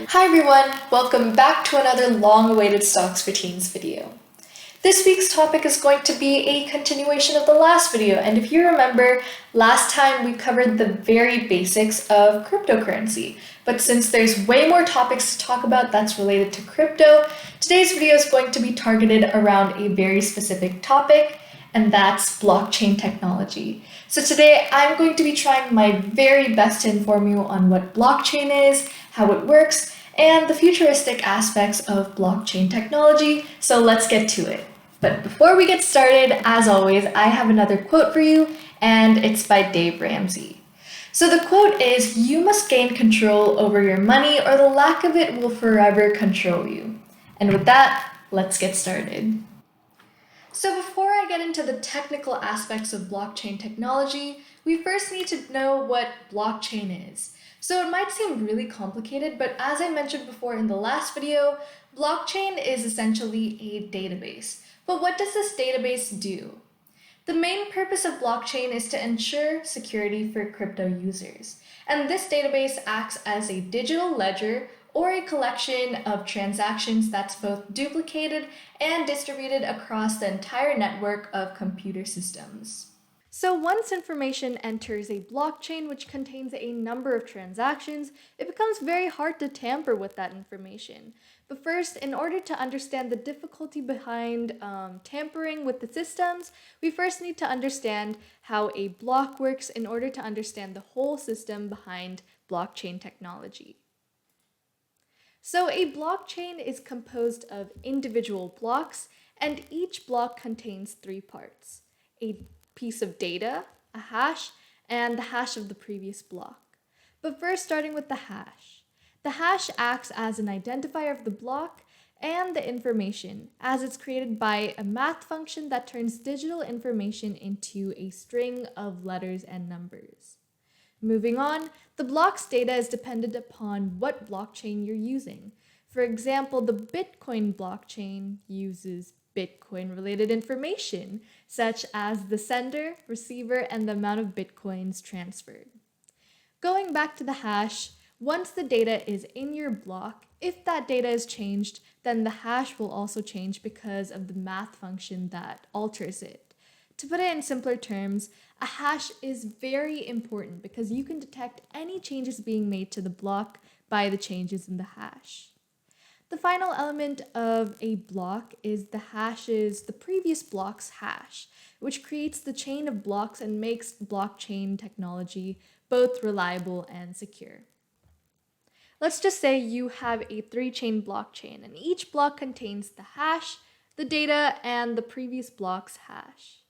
Hi everyone, welcome back to another long-awaited Stocks for Teens video. This week's topic is going to be a continuation of the last video, and if you remember, last time we covered the very basics of cryptocurrency. But since there's way more topics to talk about that's related to crypto, today's video is going to be targeted around a very specific topic, and that's blockchain technology. So today I'm going to be trying my very best to inform you on what blockchain is, how it works, and the futuristic aspects of blockchain technology, so let's get to it. But before we get started, as always, I have another quote for you, and it's by Dave Ramsey. So the quote is, "You must gain control over your money or the lack of it will forever control you." And with that, let's get started. So before I get into the technical aspects of blockchain technology, we first need to know what blockchain is. So it might seem really complicated, but as I mentioned before in the last video, blockchain is essentially a database. But what does this database do? The main purpose of blockchain is to ensure security for crypto users. And this database acts as a digital ledger or a collection of transactions that's both duplicated and distributed across the entire network of computer systems. So once information enters a blockchain which contains a number of transactions, it becomes very hard to tamper with that information. But first, in order to understand the difficulty behind tampering with the systems, we first need to understand how a block works in order to understand the whole system behind blockchain technology. So a blockchain is composed of individual blocks, and each block contains three parts: a piece of data, a hash, and the hash of the previous block. But first, starting with the hash. The hash acts as an identifier of the block and the information, as it's created by a math function that turns digital information into a string of letters and numbers. Moving on, the block's data is dependent upon what blockchain you're using. For example, the Bitcoin blockchain uses Bitcoin-related information, such as the sender, receiver, and the amount of Bitcoins transferred. Going back to the hash, once the data is in your block, if that data is changed, then the hash will also change because of the math function that alters it. To put it in simpler terms, a hash is very important because you can detect any changes being made to the block by the changes in the hash. The final element of a block is the previous block's hash, which creates the chain of blocks and makes blockchain technology both reliable and secure. Let's just say you have a 3-chain blockchain, and each block contains the hash, the data, and the previous block's hash.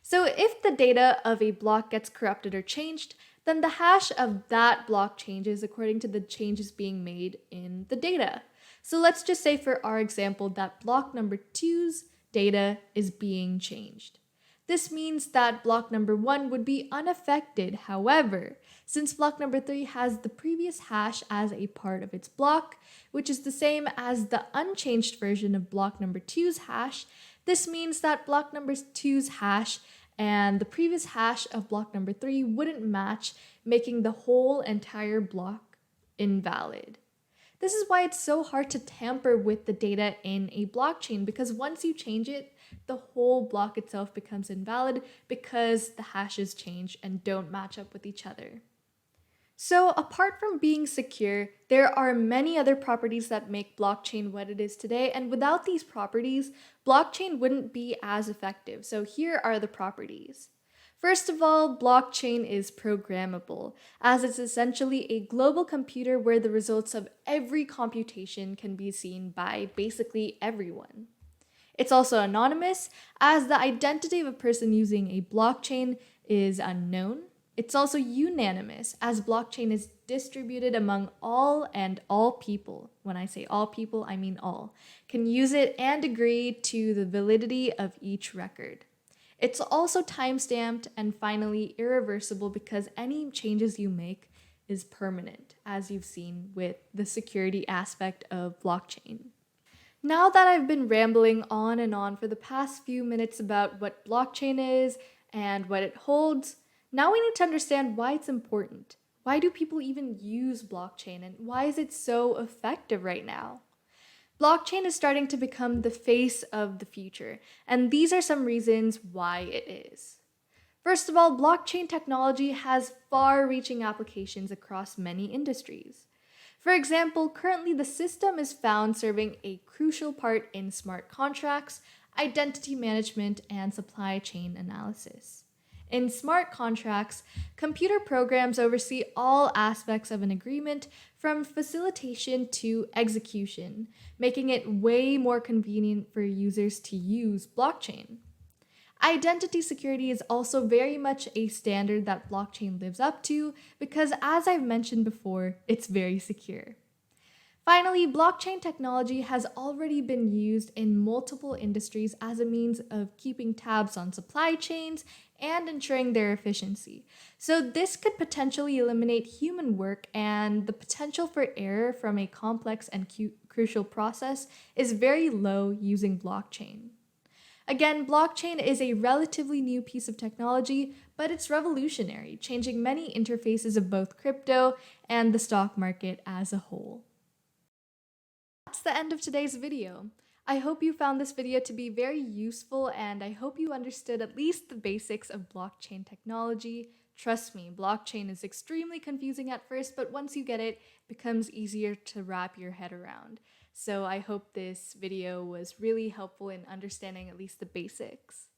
So if the data of a block gets corrupted or changed, then the hash of that block changes according to the changes being made in the data. So let's just say for our example that block number 2's data is being changed. This means that block number 1 would be unaffected. However, since block number 3 has the previous hash as a part of its block, which is the same as the unchanged version of block number 2's hash, this means that block number 2's hash and the previous hash of block number 3 wouldn't match, making the whole entire block invalid. This is why it's so hard to tamper with the data in a blockchain, because once you change it, the whole block itself becomes invalid because the hashes change and don't match up with each other. So apart from being secure, there are many other properties that make blockchain what it is today, and without these properties, blockchain wouldn't be as effective. So here are the properties. First of all, blockchain is programmable, as it's essentially a global computer where the results of every computation can be seen by basically everyone. It's also anonymous, as the identity of a person using a blockchain is unknown. It's also unanimous, as blockchain is distributed among all, and all people, when I say all people, I mean all, can use it and agree to the validity of each record. It's also time-stamped, and finally irreversible because any changes you make is permanent, as you've seen with the security aspect of blockchain. Now that I've been rambling on and on for the past few minutes about what blockchain is and what it holds, now we need to understand why it's important. Why do people even use blockchain, and why is it so effective right now? Blockchain is starting to become the face of the future, and these are some reasons why it is. First of all, blockchain technology has far reaching applications across many industries. For example, currently the system is found serving a crucial part in smart contracts, identity management, and supply chain analysis. In smart contracts, computer programs oversee all aspects of an agreement from facilitation to execution, making it way more convenient for users to use blockchain. Identity security is also very much a standard that blockchain lives up to because, as I've mentioned before, it's very secure. Finally, blockchain technology has already been used in multiple industries as a means of keeping tabs on supply chains and ensuring their efficiency. So, this could potentially eliminate human work, and the potential for error from a complex and crucial process is very low using blockchain. Again, blockchain is a relatively new piece of technology, but it's revolutionary, changing many interfaces of both crypto and the stock market as a whole. That's the end of today's video. I hope you found this video to be very useful, and I hope you understood at least the basics of blockchain technology. Trust me, blockchain is extremely confusing at first, but once you get it, it becomes easier to wrap your head around. So I hope this video was really helpful in understanding at least the basics.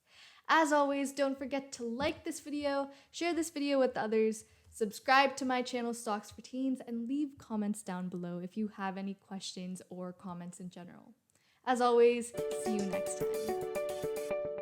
As always, don't forget to like this video, share this video with others, subscribe to my channel Stocks for Teens, and leave comments down below if you have any questions or comments in general. As always, see you next time.